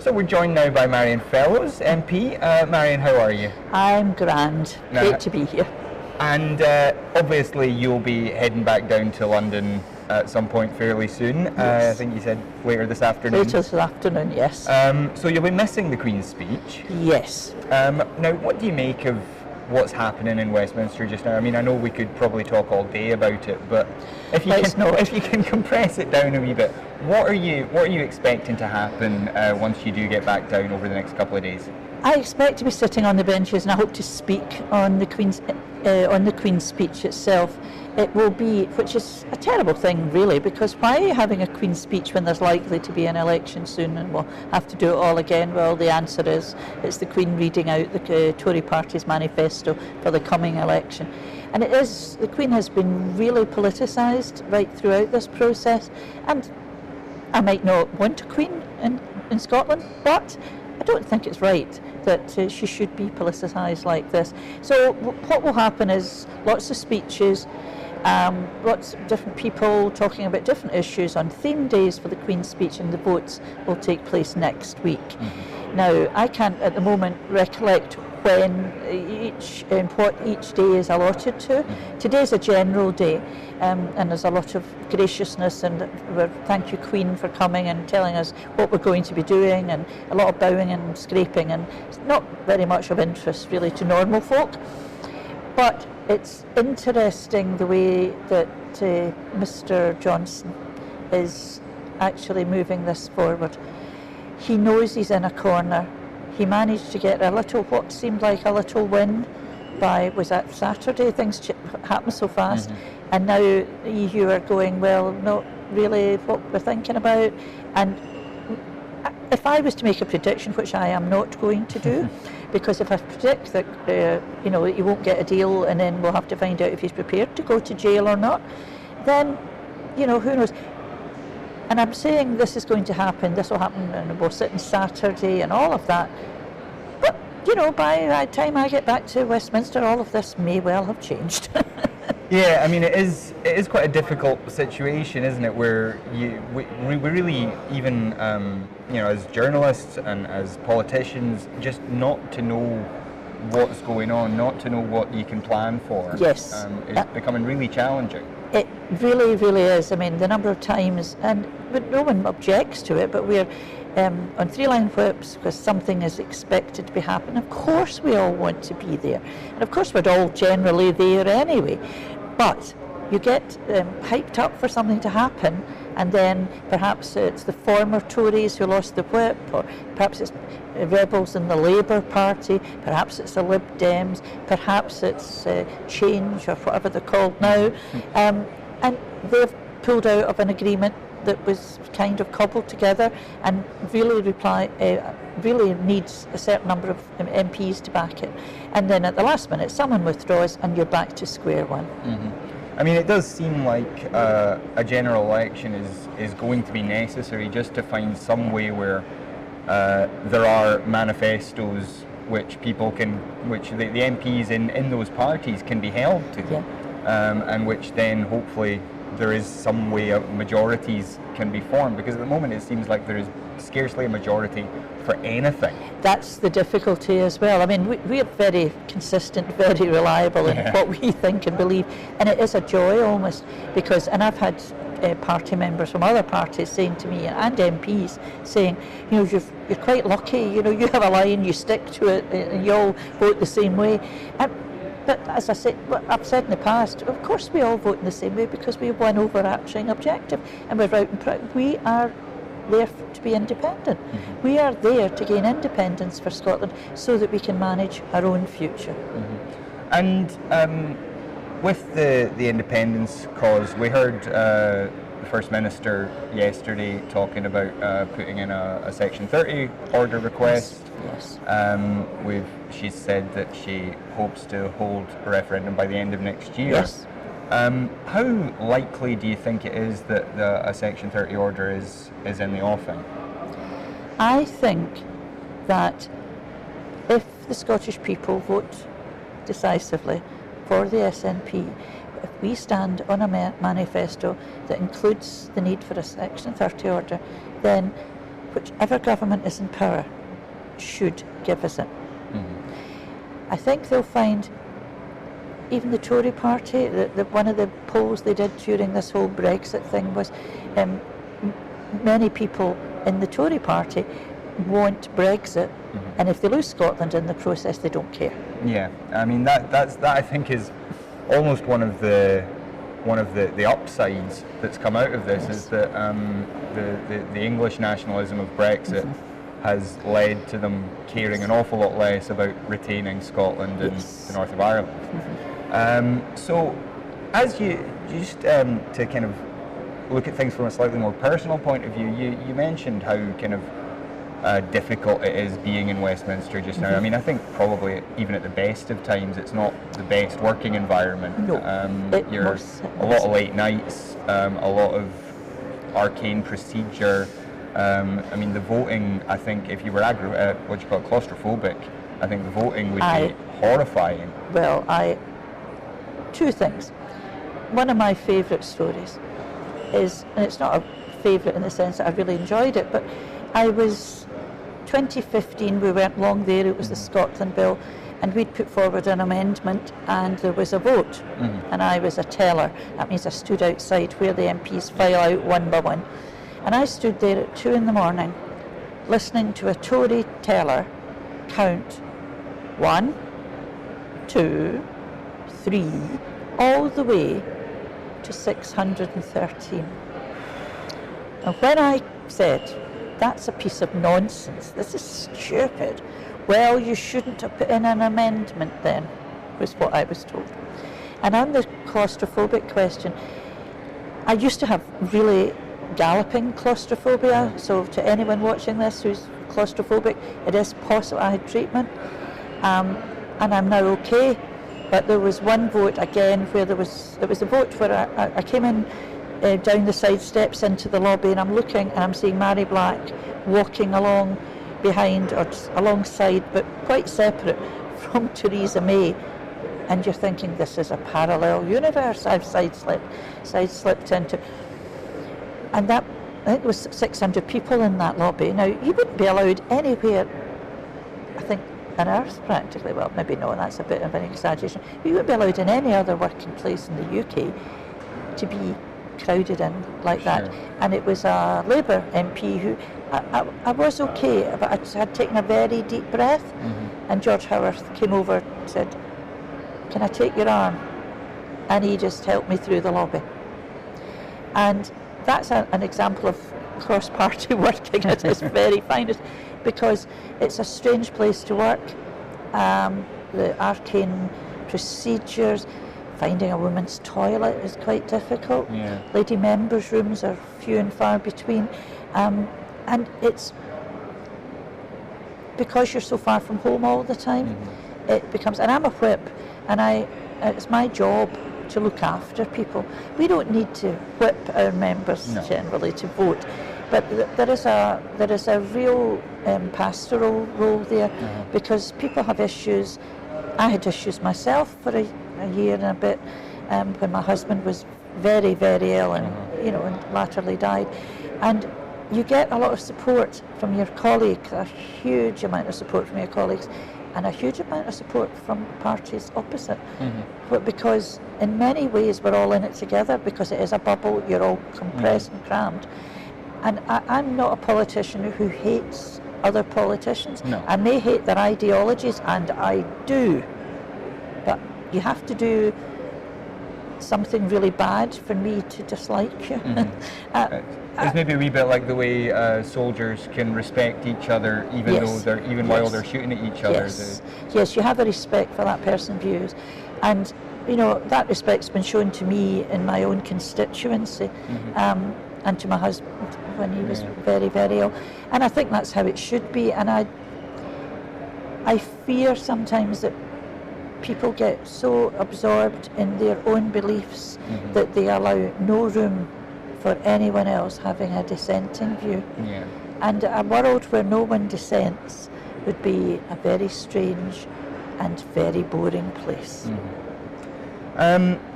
So we're joined now by Marion Fellows, MP. Marion, how are you? I'm grand. Great to be here. And obviously you'll be heading back down to London at some point fairly soon. Yes. I think you said later this afternoon. Later this afternoon, yes. So you'll be missing the Queen's speech. Yes. Now, what do you make of what's happening in Westminster just now? I mean, I know we could probably talk all day about it, but if you can compress it down a wee bit, what are you expecting to happen once you do get back down over the next couple of days? I expect to be sitting on the benches, and I hope to speak on the Queen's speech itself. It will be, which is a terrible thing really, because why are you having a Queen's speech when there's likely to be an election soon and we'll have to do it all again? Well, the answer is it's the Queen reading out the Tory party's manifesto for the coming election. And the Queen has been really politicised right throughout this process, and I might not want a Queen in Scotland, but I don't think it's right that she should be politicised like this. So what will happen is lots of speeches, lots of different people talking about different issues on theme days for the Queen's speech, and the votes will take place next week. Mm-hmm. Now, I can't at the moment recollect when what each day is allotted to. Mm-hmm. Today's a general day, and there's a lot of graciousness, and thank you Queen for coming and telling us what we're going to be doing, and a lot of bowing and scraping, and it's not very much of interest really to normal folk. But it's interesting the way that Mr. Johnson is actually moving this forward. He knows he's in a corner. He managed to get what seemed like a little win was that Saturday? Things happen so fast. Mm-hmm. And now the EU are going, well, not really what we're thinking about. And if I was to make a prediction, which I am not going to do, because if I predict that he won't get a deal and then we'll have to find out if he's prepared to go to jail or not, then who knows. And I'm saying this is going to happen, this will happen, and we'll sit on Saturday and all of that. But by the time I get back to Westminster, all of this may well have changed. Yeah, I mean, it is quite a difficult situation, isn't it? Where we really, even as journalists and as politicians, just not to know what's going on, not to know what you can plan for. Yes, is becoming really challenging. It really, really is. I mean, the number of times, but no one objects to it, but we're on three-line whips because something is expected to be happening. Of course we all want to be there, and of course we're all generally there anyway. But you get hyped up for something to happen, and then perhaps it's the former Tories who lost the whip, or perhaps it's rebels in the Labour Party, perhaps it's the Lib Dems, perhaps it's Change or whatever they're called now, and they've pulled out of an agreement that was kind of cobbled together and really needs a certain number of MPs to back it. And then at the last minute, someone withdraws and you're back to square one. Mm-hmm. I mean, it does seem like a general election is going to be necessary just to find some way where there are manifestos which the MPs in those parties can be held to, and which then hopefully there is some way majorities can be formed, because at the moment it seems like there is scarcely a majority for anything. That's the difficulty as well. I mean, we are very consistent, very reliable in what we think and believe, and it is a joy almost, and I've had party members from other parties saying to me, and MPs saying, you're quite lucky, you have a line, you stick to it, and you all vote the same way. But as I said, I've said in the past, of course we all vote in the same way because we have one overarching objective, and we're out and proud. We are there to be independent. Mm-hmm. We are there to gain independence for Scotland so that we can manage our own future. Mm-hmm. And with the independence cause, we heard the First Minister yesterday talking about putting in a Section 30 order request. Yes. She's said that she hopes to hold a referendum by the end of next year. Yes. How likely do you think it is that a Section 30 order is in the offing? I think that if the Scottish people vote decisively for the SNP, if we stand on a manifesto that includes the need for a Section 30 order, then whichever government is in power should give us it. I think they'll find even the Tory party, one of the polls they did during this whole Brexit thing was many people in the Tory party want Brexit, and if they lose Scotland in the process, they don't care. Yeah, I mean that I think is almost one of the upsides that's come out of this, is that the English nationalism of Brexit has led to them caring an awful lot less about retaining Scotland and the north of Ireland. So, as you just to kind of look at things from a slightly more personal point of view, you mentioned how kind of difficult it is being in Westminster just now. I mean, I think probably even at the best of times, it's not the best working environment. No, you're a lot of late nights, a lot of arcane procedure. I mean, the voting, I think if you were claustrophobic, I think the voting would be horrifying. Well, two things. One of my favourite stories is, and it's not a favourite in the sense that I really enjoyed it, but I was 2015, we weren't long there, it was the Scotland Bill, and we'd put forward an amendment and there was a vote, and I was a teller. That means I stood outside where the MPs file out one by one, and I stood there at 2 a.m. listening to a Tory teller count 1, 2, 3, all the way to 613. And when I said, that's a piece of nonsense, this is stupid, well, you shouldn't have put in an amendment then, was what I was told. And on the claustrophobic question, I used to have really galloping claustrophobia, so to anyone watching this who's claustrophobic, it is possible. I had treatment, and I'm now okay. But there was one vote again where it was a vote where I came in down the side steps into the lobby, and I'm looking and I'm seeing Mary Black walking along behind or alongside, but quite separate from Theresa May, and you're thinking this is a parallel universe I've sideslipped into. And that, I think there was 600 people in that lobby. Now, you wouldn't be allowed anywhere, I think, on earth practically, well, maybe no, that's a bit of an exaggeration, but you wouldn't be allowed in any other working place in the UK to be crowded in like that. Sure. And it was a Labour MP who, I was okay, but I had taken a very deep breath, and George Howarth came over and said, "Can I take your arm?" And he just helped me through the lobby. And that's an example of cross-party working at its very finest, because it's a strange place to work. The arcane procedures, finding a woman's toilet is quite difficult. Yeah. Lady members' rooms are few and far between. And it's because you're so far from home all the time, it becomes, and I'm a whip, and it's my job to look after people. We don't need to whip our members generally to vote, but there is a real pastoral role there, because people have issues. I had issues myself for a year and a bit when my husband was very, very ill and and latterly died, and you get a lot of support from your colleagues, a huge amount of support from your colleagues, and a huge amount of support from parties opposite. But because in many ways we're all in it together, because it is a bubble, you're all compressed and crammed. And I'm not a politician who hates other politicians. No. I may hate their ideologies, and I do, but you have to do something really bad for me to dislike you. It's maybe a wee bit like the way soldiers can respect each other even though while they're shooting at each other. Yes, you have a respect for that person's views, and that respect's been shown to me in my own constituency, and to my husband when he was very, very ill, and I think that's how it should be. And I fear sometimes that people get so absorbed in their own beliefs that they allow no room for anyone else having a dissenting view. Yeah. And a world where no one dissents would be a very strange and very boring place.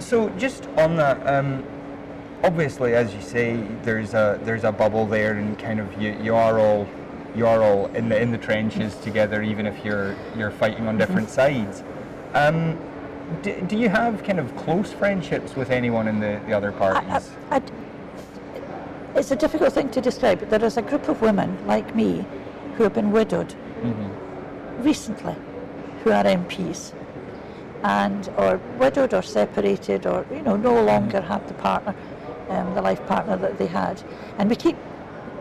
So just on that, obviously, as you say, there's a bubble there, and kind of you are all in the trenches together, even if you're fighting on different sides. Do you have kind of close friendships with anyone in the other parties? It's a difficult thing to describe, but there is a group of women like me who have been widowed recently, who are MPs, and or widowed or separated, or no longer have the partner, the life partner that they had, and we keep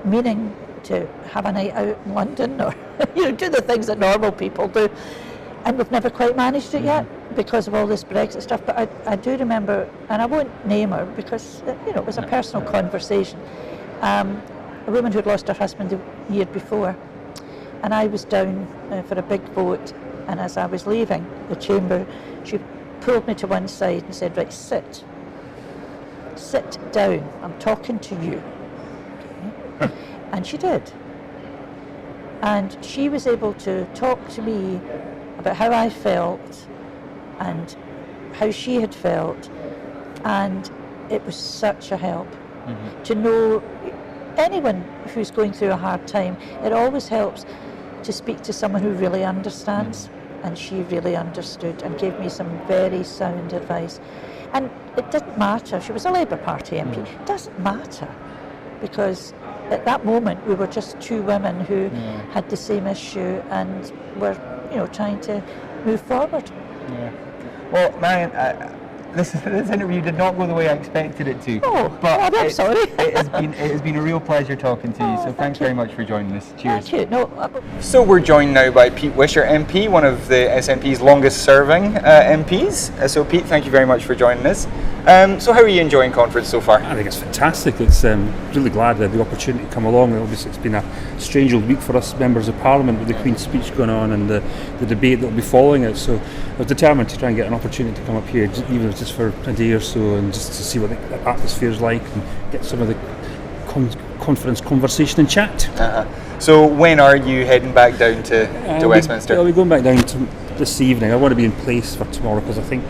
meaning to have a night out in London, or do the things that normal people do, and we've never quite managed it yet because of all this Brexit stuff. But I do remember, and I won't name her because it was a personal conversation, a woman who'd lost her husband the year before, and I was down for a big vote, and as I was leaving the chamber, she pulled me to one side and said, "Right, sit down, I'm talking to you." Okay. And she did. And she was able to talk to me about how I felt and how she had felt, and it was such a help to know anyone who's going through a hard time. It always helps to speak to someone who really understands, and she really understood and gave me some very sound advice. And it didn't matter, she was a Labour Party MP, it doesn't matter, because at that moment we were just two women who had the same issue and were trying to move forward. Yeah. Well, Marion, this interview did not go the way I expected it to. Oh, but I'm sorry. it has been a real pleasure talking to you. So thanks very much for joining us. Cheers. Thank you. So we're joined now by Pete Wishart MP, one of the SNP's longest serving MPs. So Pete, thank you very much for joining us. So how are you enjoying conference so far? I think it's fantastic. It's really glad that the opportunity to come along. Obviously it's been a strange old week for us members of Parliament with the Queen's speech going on and the debate that will be following it. So I was determined to try and get an opportunity to come up here, even if it's just for a day or so, and just to see what the atmosphere is like and get some of the conference conversation and chat. So when are you heading back down to Westminster? I'll be going back down this evening. I want to be in place for tomorrow because I think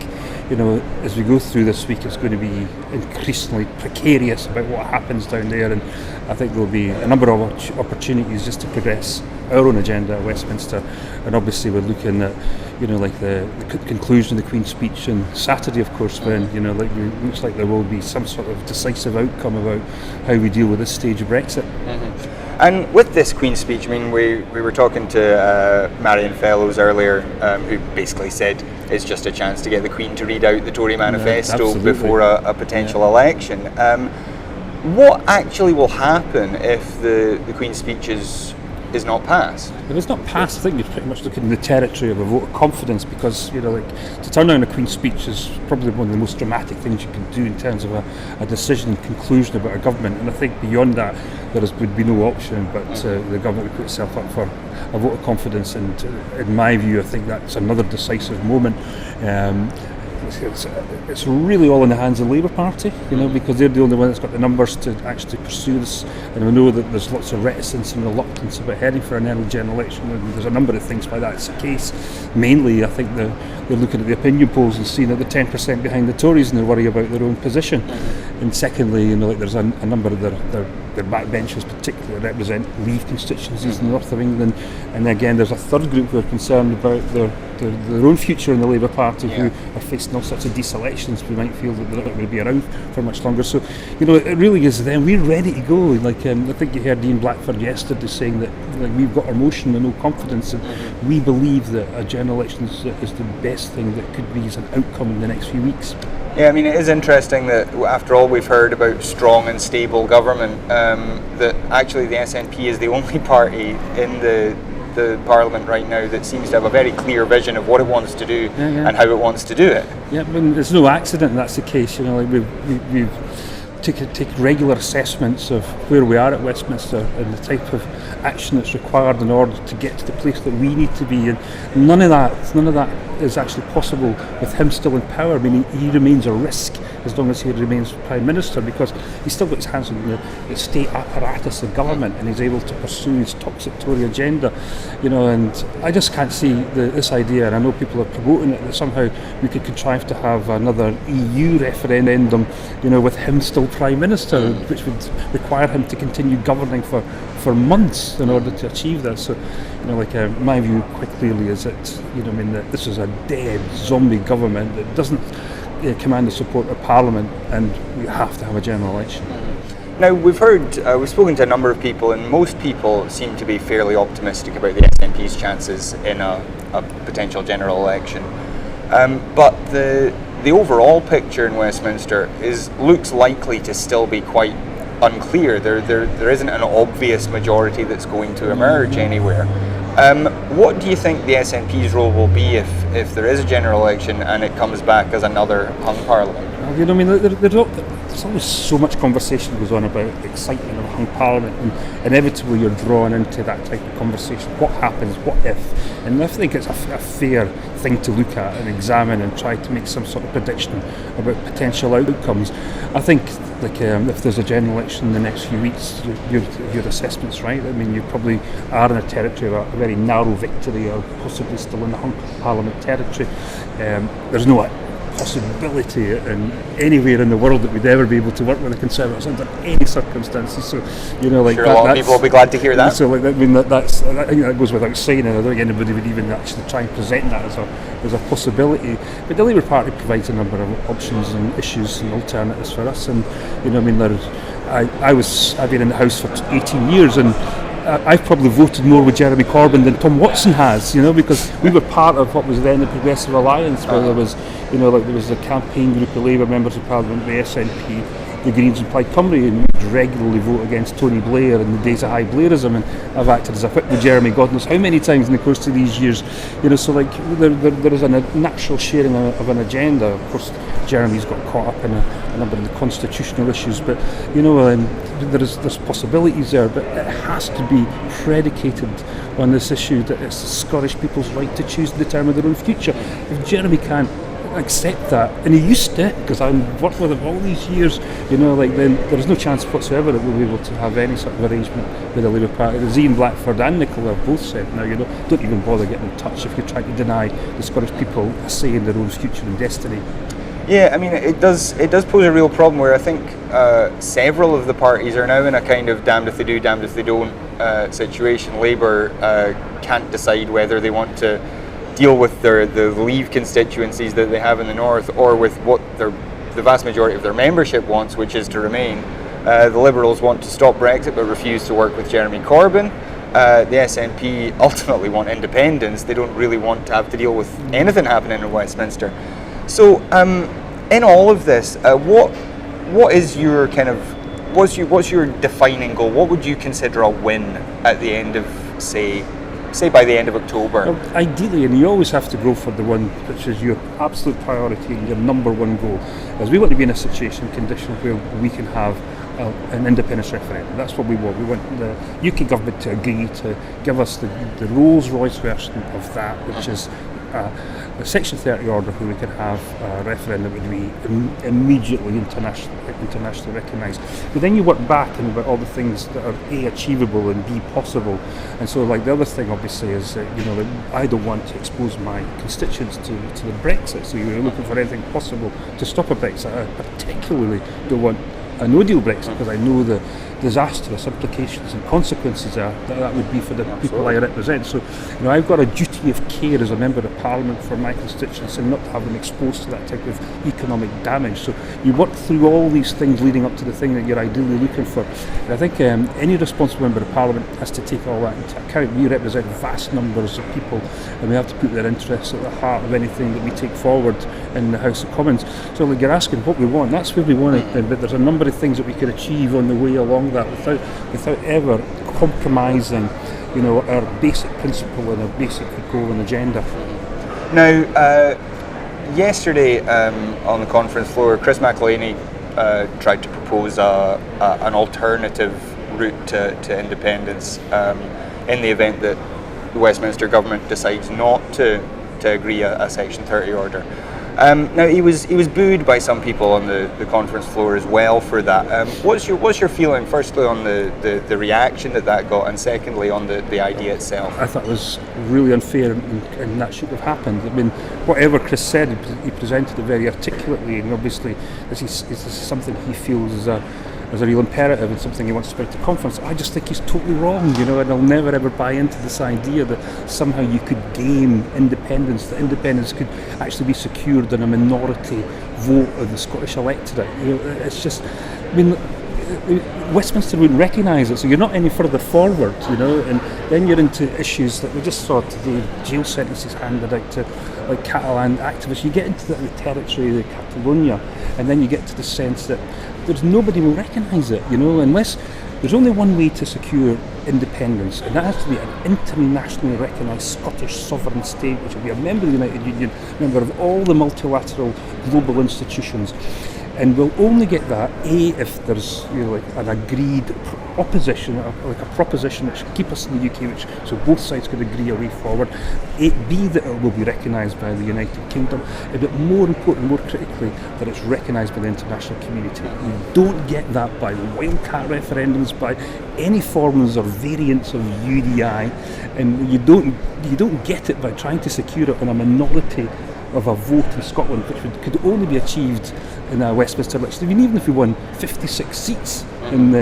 as we go through this week, it's going to be increasingly precarious about what happens down there, and I think there'll be a number of opportunities just to progress our own agenda at Westminster. And obviously we're looking at like the conclusion of the Queen's speech on Saturday, of course, when it looks like there will be some sort of decisive outcome about how we deal with this stage of Brexit. And with this Queen's speech, I mean, we were talking to Marion Fellows earlier, who basically said it's just a chance to get the Queen to read out the Tory manifesto before a potential election. What actually will happen if the Queen's speech is not passed? If it's not passed, I think you're pretty much looking in the territory of a vote of confidence, because to turn down a Queen's speech is probably one of the most dramatic things you can do in terms of a decision and conclusion about a government. And I think beyond that, there would be no option but the government would put itself up for a vote of confidence. And in my view, I think that's another decisive moment. It's really all in the hands of the Labour Party, because they're the only one that's got the numbers to actually pursue this. And we know that there's lots of reticence and reluctance about heading for an early general election, and there's a number of things why that's the case. Mainly, I think they're looking at the opinion polls and seeing that they're 10% behind the Tories, and they worry about their own position. And secondly, there's a number of their backbenchers particularly represent Leave constituencies in the north of England, and again there's a third group who are concerned about their own future in the Labour Party, who are facing all sorts of deselections. We might feel that they're not going to be around for much longer. So it really is them. We're ready to go. I think you heard Ian Blackford yesterday saying that we've got our motion and no confidence, and we believe that a general election is the best thing that could be as an outcome in the next few weeks. Yeah, I mean, it is interesting that after all we've heard about strong and stable government, that actually the SNP is the only party in the Parliament right now that seems to have a very clear vision of what it wants to do and how it wants to do it. Yeah, I mean, there's no accident that's the case. We've take regular assessments of where we are at Westminster and the type of action that's required in order to get to the place that we need to be, and none of that is actually possible with him still in power. I mean, he remains a risk as long as he remains Prime Minister, because he's still got his hands on the state apparatus of government, and he's able to pursue his toxic Tory agenda, and I just can't see this idea, and I know people are promoting it, that somehow we could contrive to have another EU referendum, with him still Prime Minister, which would require him to continue governing for months in order to achieve that. So, my view quite clearly is that, that this is a dead zombie government that doesn't command the support of Parliament, and we have to have a general election. Now, we've spoken to a number of people, and most people seem to be fairly optimistic about the SNP's chances in a potential general election. But the overall picture in Westminster looks likely to still be quite unclear. There isn't an obvious majority that's going to emerge anywhere. What do you think the SNP's role will be if there is a general election and it comes back as another hung parliament? There's always so much conversation goes on about the excitement of a hung parliament, and inevitably you're drawn into that type of conversation. What happens? What if? And I think it's a fair thing to look at and examine and try to make some sort of prediction about potential outcomes. I think if there's a general election in the next few weeks, your assessment's right. I mean, you probably are in a territory of a very narrow victory, or possibly still in the hung parliament territory. There's no possibility in anywhere in the world that we'd ever be able to work with the Conservatives under any circumstances. So, sure, a lot of people will be glad to hear that. So, I think that goes without saying, and I don't think anybody would even actually try and present that as a possibility. But the Labour Party provides a number of options and issues and alternatives for us. And I've been in the House for 18 years, and I've probably voted more with Jeremy Corbyn than Tom Watson has, because we were part of what was then the Progressive Alliance, where there was, there was a campaign group of Labour members of Parliament, the SNP, the Greens and Plaid Cymru, and we'd regularly vote against Tony Blair in the days of high Blairism, and I've acted as a whip with Jeremy God knows how many times in the course of these years, so there is a natural sharing of an agenda. Of course, Jeremy's got caught up in a number of the constitutional issues, but there's possibilities there, but it has to be predicated on this issue that it's the Scottish people's right to choose and determine their own future. If Jeremy can't accept that, and he used to, because I've worked with him all these years, then there's no chance whatsoever that we'll be able to have any sort of arrangement with the Labour Party. As Ian Blackford and Nicola have both said now, don't even bother getting in touch if you're trying to deny the Scottish people a say in their own future and destiny. Yeah, I mean, it does pose a real problem where I think several of the parties are now in a kind of damned if they do, damned if they don't situation. Labour can't decide whether they want to deal with the Leave constituencies that they have in the north, or with what the vast majority of their membership wants, which is to remain. The Liberals want to stop Brexit but refuse to work with Jeremy Corbyn. The SNP ultimately want independence. They don't really want to have to deal with anything happening in Westminster. So, in all of this, what is your what's your defining goal? What would you consider a win at the end of, say by the end of October? Well, ideally, and you always have to go for the one which is your absolute priority and your number one goal, is we want to be in a condition where we can have an independence referendum. That's what we want. We want the UK government to agree to give us the Rolls-Royce version of that, which is a Section 30 order where we can have a referendum that would be immediately internationally recognised. But then you work back and about all the things that are A, achievable, and B, possible. And so, the other thing obviously is that, that I don't want to expose my constituents to the Brexit. So you're looking for anything possible to stop a Brexit. I particularly don't want a no-deal Brexit, because I know the disastrous implications and consequences that would be for the people I represent. So, I've got a duty of care as a member of Parliament for my constituents and not to have them exposed to that type of economic damage. So you work through all these things leading up to the thing that you're ideally looking for. And I think any responsible member of Parliament has to take all that into account. We represent vast numbers of people, and we have to put their interests at the heart of anything that we take forward in the House of Commons. So you're asking what we want, that's where we want it, but there's a number of things that we could achieve on the way along that without ever compromising, our basic principle and our basic goal and agenda. Now, yesterday on the conference floor, Chris McElhaney tried to propose an alternative route to independence in the event that the Westminster government decides not to to agree a Section 30 order. Now he was booed by some people on the conference floor as well for that. What's your feeling, firstly, on the reaction that got, and secondly on the idea itself? I thought it was really unfair, and that shouldn't have happened. I mean, whatever Chris said, he presented it very articulately, and obviously this is something he feels is a real imperative and something he wants to bring to conference. I just think he's totally wrong, and I'll never ever buy into this idea that somehow you could game independence, that independence could actually be secured in a minority vote of the Scottish electorate. It's just, I mean, Westminster wouldn't recognise it, so you're not any further forward, and then you're into issues that we just saw today, jail sentences handed out to like Catalan activists. You get into the territory of Catalonia, and then you get to the sense that there's nobody will recognise it, unless there's only one way to secure independence, and that has to be an internationally recognised Scottish sovereign state, which will be a member of the United Union, member of all the multilateral global institutions. And we'll only get that, A, if there's like an agreed opposition, like a proposition which should keep us in the UK, so both sides could agree a way forward. B, that it will be recognised by the United Kingdom, but more important, more critically, that it's recognised by the international community. You don't get that by wildcat referendums, by any forms or variants of UDI, and you don't get it by trying to secure it in a minority of a vote in Scotland, which could only be achieved in a Westminster election. I mean, even if we won 56 seats in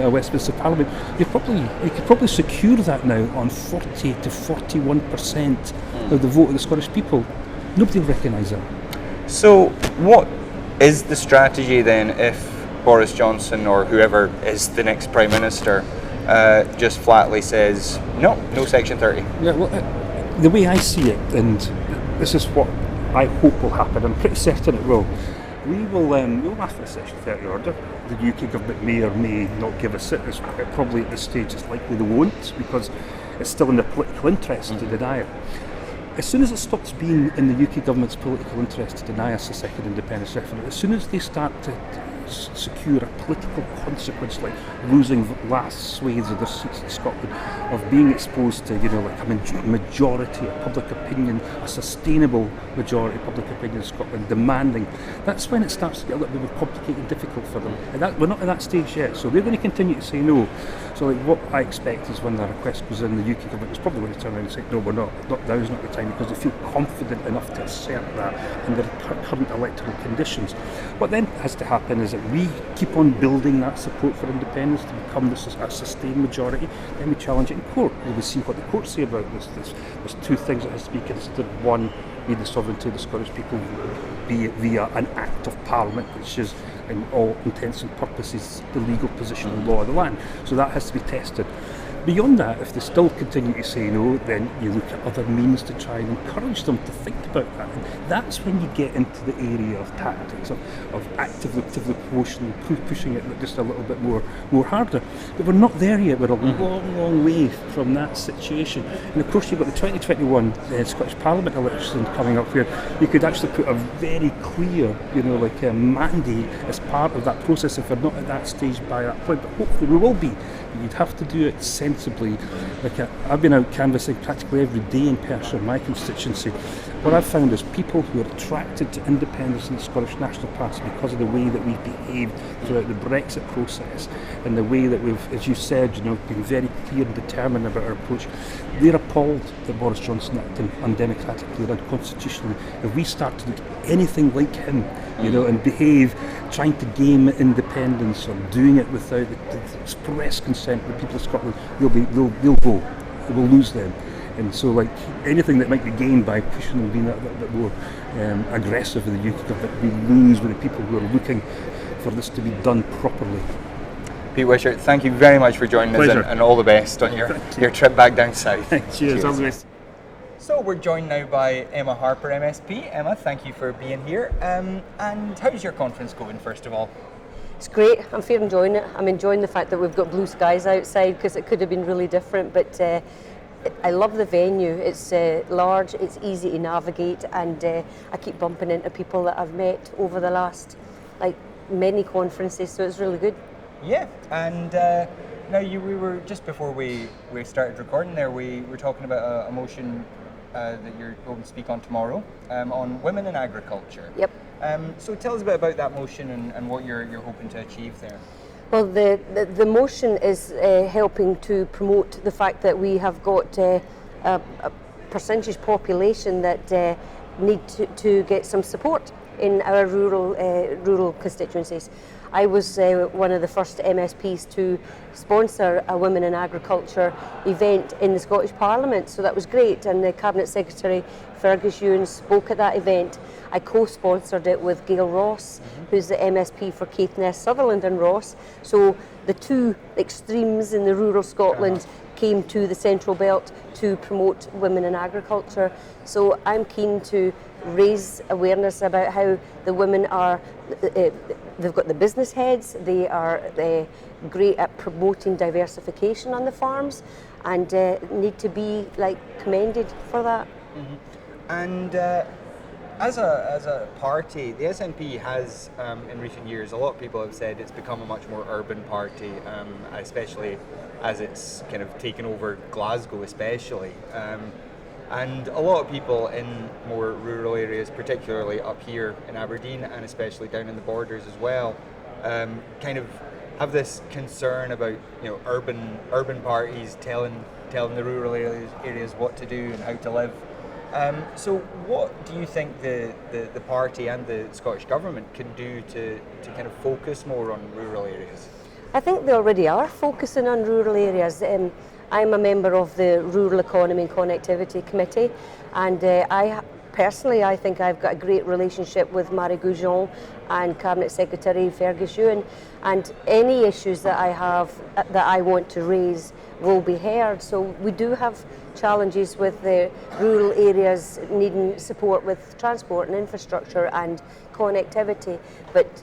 a Westminster Parliament, you could probably secure that now on 40 to 41% of the vote of the Scottish people. Nobody will recognise that. So, what is the strategy then if Boris Johnson or whoever is the next Prime Minister just flatly says no Section 30? Yeah, well, the way I see it, and this is what I hope will happen, I'm pretty certain it will. We'll ask for a Section 30 order. The UK government may or may not give us it. It's probably at this stage it's likely they won't, because it's still in their political interest to deny it. As soon as it stops being in the UK government's political interest to deny us a second independence referendum, as soon as they start to secure a political consequence, like losing vast swathes of their seats in Scotland, of being exposed to like a majority of public opinion, a sustainable majority of public opinion in Scotland demanding, that's when it starts to get a little bit more complicated and difficult for them. And we're not at that stage yet, so they're going to continue to say no. So like what I expect is when the request goes in, the UK government is probably going to turn around and say no, we're not. Now's not the time, because they feel confident enough to assert that under current electoral conditions. What then has to happen is that we keep on building that support for independence to become a sustained majority. Then we challenge it in court. We see what the courts say about this. There's two things that has to be considered. One, be the sovereignty of the Scottish people, be it via an Act of Parliament, which is, in all intents and purposes, the legal position of the law of the land. So that has to be tested. Beyond that, if they still continue to say no, then you look at other means to try and encourage them to think about that. And that's when you get into the area of tactics, of actively pushing it just a little bit more harder. But we're not there yet. We're a long way from that situation. And of course, you've got the 2021 Scottish Parliament election coming up, where you could actually put a very clear, mandate as part of that process if we're not at that stage by that point. But hopefully we will be. You'd have to do it sensibly. I've been out canvassing practically every day in Perthshire, my constituency. What I've found is people who are attracted to independence in the Scottish National Party because of the way that we've behaved throughout the Brexit process, and the way that we've, as you said, been very clear and determined about our approach. They're appalled that Boris Johnson acted undemocratically and unconstitutionally. If we start to look anything like him, and behave trying to game independence or doing it without the express consent of the people of Scotland, they'll go. We'll lose them. And so, anything that might be gained by pushing them being a little bit more aggressive with the UK government, we lose with the people who are looking for this to be done properly. Pete Wishart, thank you very much for joining us, and all the best on your trip back down south. Cheers. All the best. So we're joined now by Emma Harper, MSP. Emma, thank you for being here. And how's your conference going, first of all? It's great. I'm fair enjoying it. I'm enjoying the fact that we've got blue skies outside, because it could have been really different. But I love the venue. It's large, it's easy to navigate, and I keep bumping into people that I've met over the last many conferences, so it's really good. Yeah, and now we were, just before we started recording there, we were talking about a motion that you're going to speak on tomorrow, on women in agriculture. Yep. So tell us a bit about that motion and what you're hoping to achieve there. Well, the motion is helping to promote the fact that we have got a percentage population that need to get some support in our rural constituencies. I was one of the first MSPs to sponsor a Women in Agriculture event in the Scottish Parliament, so that was great, and the Cabinet Secretary Fergus Ewan spoke at that event. I co-sponsored it with Gail Ross, who's the MSP for Caithness, Sutherland and Ross, so the two extremes in the rural Scotland came to the Central Belt to promote women in agriculture. So I'm keen to raise awareness about how the women are, they've got the business heads, they are great at promoting diversification on the farms, and need to be commended for that. And as a party, the SNP has, in recent years, a lot of people have said it's become a much more urban party, especially as it's kind of taken over Glasgow especially. And a lot of people in more rural areas, particularly up here in Aberdeen and especially down in the borders as well, kind of have this concern about urban parties telling the rural areas what to do and how to live. So what do you think the party and the Scottish Government can do to kind of focus more on rural areas? I think they already are focusing on rural areas. I'm a member of the Rural Economy and Connectivity Committee, and I think I've got a great relationship with Marion and Cabinet Secretary Fergus Ewan, and any issues that I have that I want to raise will be heard. So we do have challenges with the rural areas needing support with transport and infrastructure and connectivity, but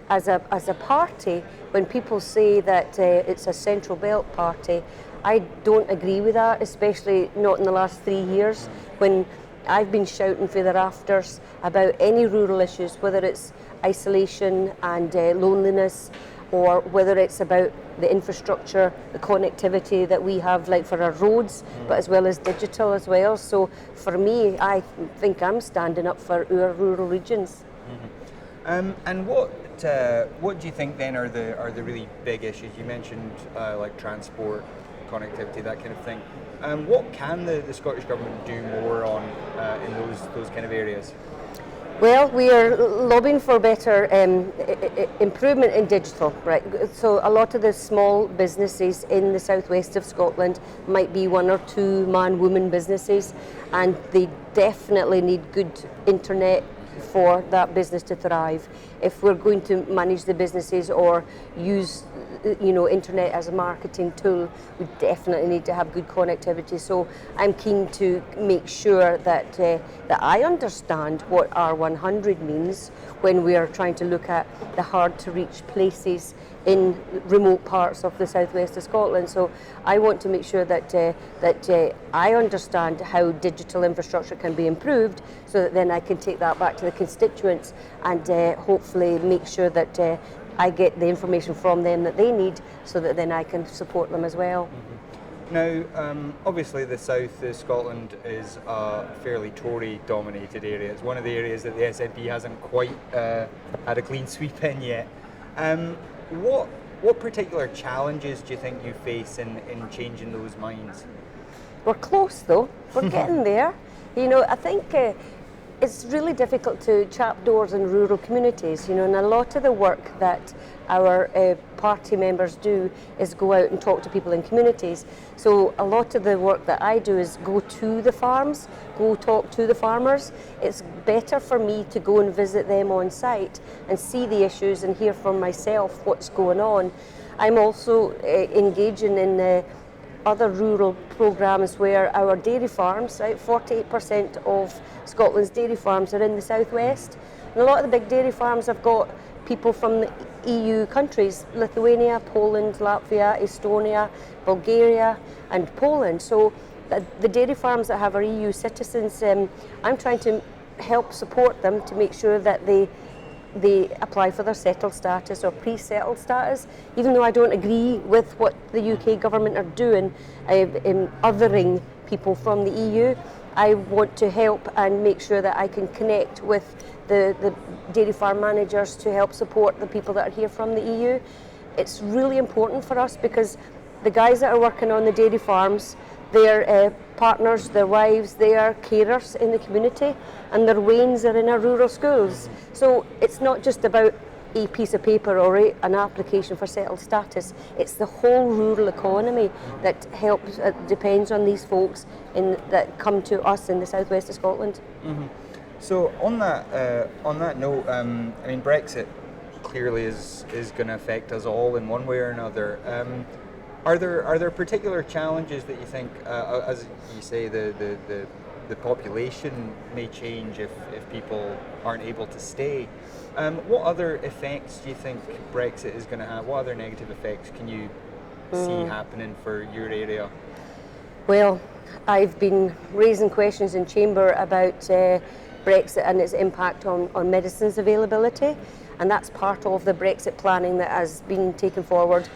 as a party, when people say that it's a Central Belt party, I don't agree with that, especially not in the last 3 years, when I've been shouting for the rafters about any rural issues, whether it's isolation and loneliness, or whether it's about the infrastructure, the connectivity that we have, like for our roads, but as well as digital as well. So for me, I think I'm standing up for our rural regions. And what do you think then are the really big issues? You mentioned like transport, connectivity, that kind of thing. What can the Scottish Government do more on in those kind of areas? Well, we are lobbying for better improvement in digital, right? So a lot of the small businesses in the southwest of Scotland might be 1 or 2 man-woman businesses, and they definitely need good internet for that business to thrive. If we're going to manage the businesses or use internet as a marketing tool, we definitely need to have good connectivity. So I'm keen to make sure that that I understand what R100 means when we are trying to look at the hard to reach places in remote parts of the southwest of Scotland. So I want to make sure that I understand how digital infrastructure can be improved, so that then I can take that back to the constituents and hopefully make sure that I get the information from them that they need, so that then I can support them as well. Now, obviously the south of Scotland is a fairly Tory-dominated area. It's one of the areas that the SNP hasn't quite had a clean sweep in yet. What particular challenges do you think you face in changing those minds? We're close though, we're getting there. I think it's really difficult to chap doors in rural communities, and a lot of the work that our party members do is go out and talk to people in communities. So a lot of the work that I do is go to the farms, go talk to the farmers. It's better for me to go and visit them on site and see the issues and hear from myself what's going on. I'm also engaging in other rural programmes where our dairy farms, right, 48% of Scotland's dairy farms are in the southwest. And a lot of the big dairy farms have got people from the EU countries, Lithuania, Poland, Latvia, Estonia, Bulgaria and Poland. So the dairy farms that have our EU citizens, I'm trying to help support them to make sure that they apply for their settled status or pre-settled status, even though I don't agree with what the UK government are doing in othering people from the EU. I want to help and make sure that I can connect with the dairy farm managers to help support the people that are here from the EU. It's really important for us because the guys that are working on the dairy farms, their partners, their wives, they are carers in the community, and their wains are in our rural schools. So it's not just about a piece of paper or an application for settled status. It's the whole rural economy that helps, depends on these folks that come to us in the southwest of Scotland. Mm-hmm. So on that note, I mean, Brexit clearly is going to affect us all in one way or another. Are there particular challenges that you think, as you say, the population may change if people aren't able to stay? What other effects do you think Brexit is going to have? What other negative effects can you see happening for your area? Well, I've been raising questions in Chamber about Brexit and its impact on medicines availability, and that's part of the Brexit planning that has been taken forward.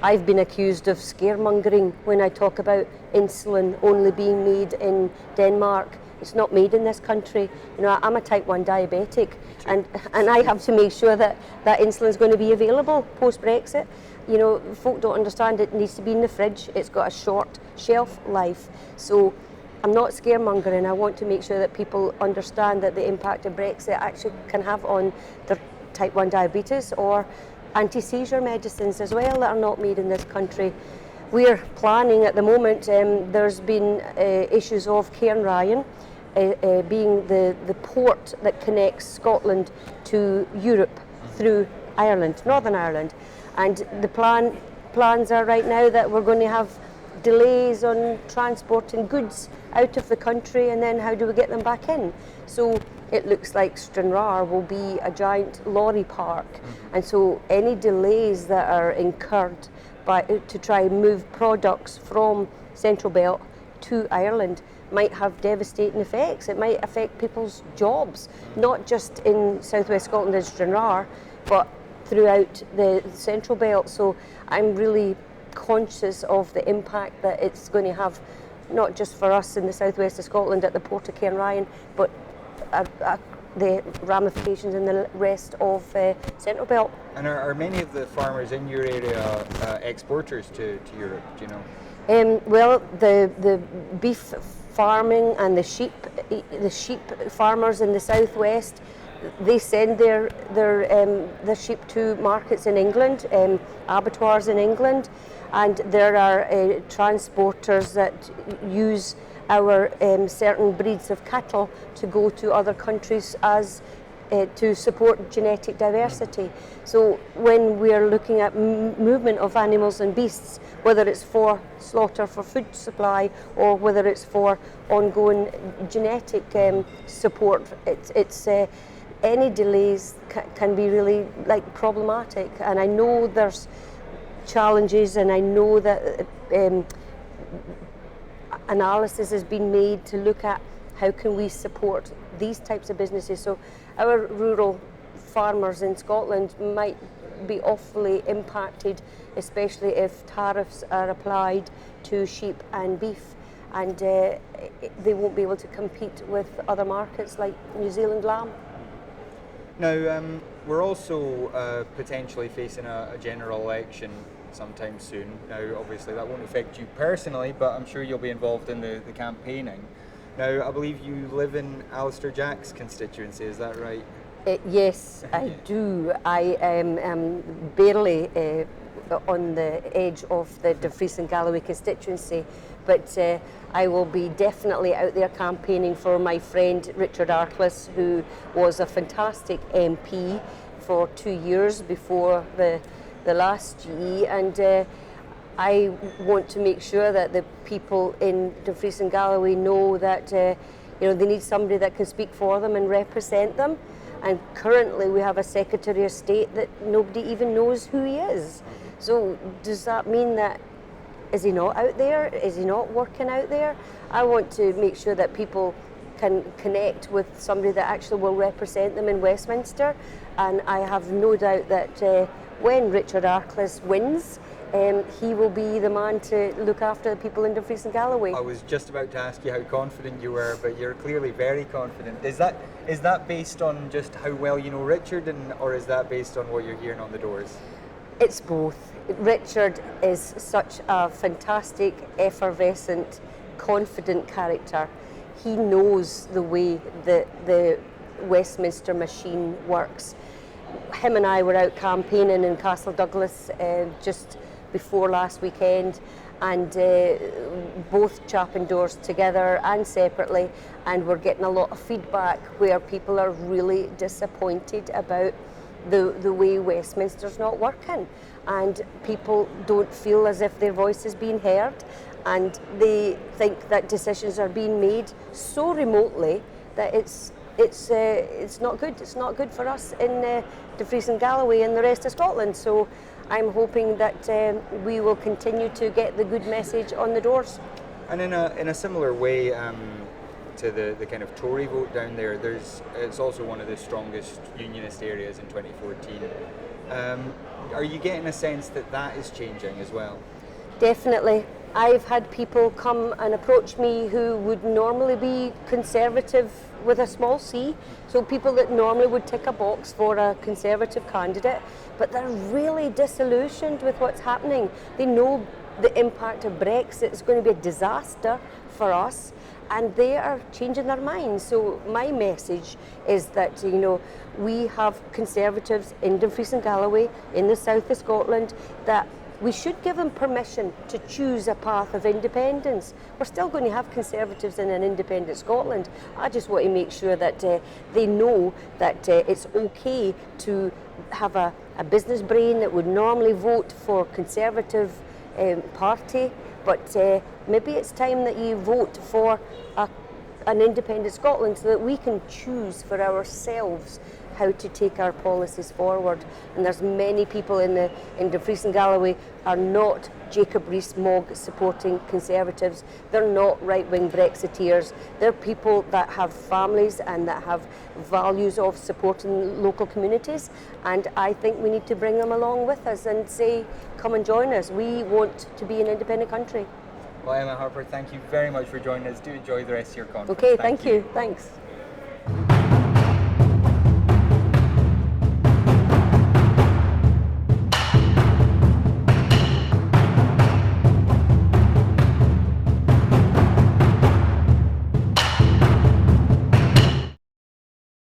I've been accused of scaremongering when I talk about insulin only being made in Denmark. It's not made in this country. You know, I'm a type 1 diabetic, and I have to make sure that insulin is going to be available post-Brexit. You know, folk don't understand it needs to be in the fridge. It's got a short shelf life. So I'm not scaremongering. I want to make sure that people understand that the impact of Brexit actually can have on their type 1 diabetes or anti-seizure medicines as well that are not made in this country. We're planning at the moment, there's been issues of Cairnryan being the port that connects Scotland to Europe through Ireland, Northern Ireland. And the plans are right now that we're going to have delays on transporting goods out of the country, and then how do we get them back in? So it looks like Stranraer will be a giant lorry park, and so any delays that are incurred to try and move products from Central Belt to Ireland might have devastating effects. It might affect people's jobs, not just in southwest Scotland and Stranraer, but throughout the Central Belt. So I'm really conscious of the impact that it's going to have, not just for us in the southwest of Scotland at the Port of Cairnryan, but the ramifications in the rest of Central Belt. And are many of the farmers in your area exporters to Europe, do you know? Well, the beef farming and the sheep farmers in the southwest, they send their sheep to markets in England, abattoirs in England, and there are transporters that use our certain breeds of cattle to go to other countries as to support genetic diversity. So when we're looking at movement of animals and beasts, whether it's for slaughter for food supply or whether it's for ongoing genetic support, it's any delays can be really problematic. And I know there's challenges, and I know that analysis has been made to look at how can we support these types of businesses. So our rural farmers in Scotland might be awfully impacted, especially if tariffs are applied to sheep and beef, and they won't be able to compete with other markets like New Zealand lamb. Now, we're also potentially facing a general election sometime soon. Now, obviously that won't affect you personally, but I'm sure you'll be involved in the campaigning. Now, I believe you live in Alistair Jack's constituency, is that right? Yes, I do. I am barely on the edge of the Dumfries and Galloway constituency, but I will be definitely out there campaigning for my friend Richard Arkless, who was a fantastic MP for 2 years before the last GE, and I want to make sure that the people in Dumfries and Galloway know that they need somebody that can speak for them and represent them. And currently we have a Secretary of State that nobody even knows who he is. So does that mean that, is he not out there? Is he not working out there? I want to make sure that people can connect with somebody that actually will represent them in Westminster. And I have no doubt that when Richard Arkless wins, he will be the man to look after the people in Dumfries and Galloway. I was just about to ask you how confident you were, but you're clearly very confident. Is that based on just how well you know Richard, or is that based on what you're hearing on the doors? It's both. Richard is such a fantastic, effervescent, confident character. He knows the way that the Westminster machine works. Him and I were out campaigning in Castle Douglas just before last weekend, and both chapping doors together and separately, and we're getting a lot of feedback where people are really disappointed about the way Westminster's not working, and people don't feel as if their voice is being heard, and they think that decisions are being made so remotely that it's not good. It's not good for us in Dumfries and Galloway and the rest of Scotland. So I'm hoping that we will continue to get the good message on the doors. And in a similar way to the kind of Tory vote down there, it's also one of the strongest unionist areas in 2014. Are you getting a sense that is changing as well? Definitely. I've had people come and approach me who would normally be Conservative with a small c, so people that normally would tick a box for a Conservative candidate, but they're really disillusioned with what's happening. They know the impact of Brexit is going to be a disaster for us, and they are changing their minds. So my message is that, you know, we have Conservatives in Dumfries and Galloway, in the south of Scotland, that we should give them permission to choose a path of independence. We're still going to have Conservatives in an independent Scotland. I just want to make sure that they know that it's okay to have a business brain that would normally vote for Conservative party, but maybe it's time that you vote for an independent Scotland so that we can choose for ourselves how to take our policies forward. And there's many people in Dumfries and Galloway are not Jacob Rees-Mogg supporting Conservatives. They're not right-wing Brexiteers. They're people that have families and that have values of supporting local communities. And I think we need to bring them along with us and say, come and join us. We want to be an independent country. Well, Emma Harper, thank you very much for joining us. Do enjoy the rest of your conference. Okay, thank you. Thanks.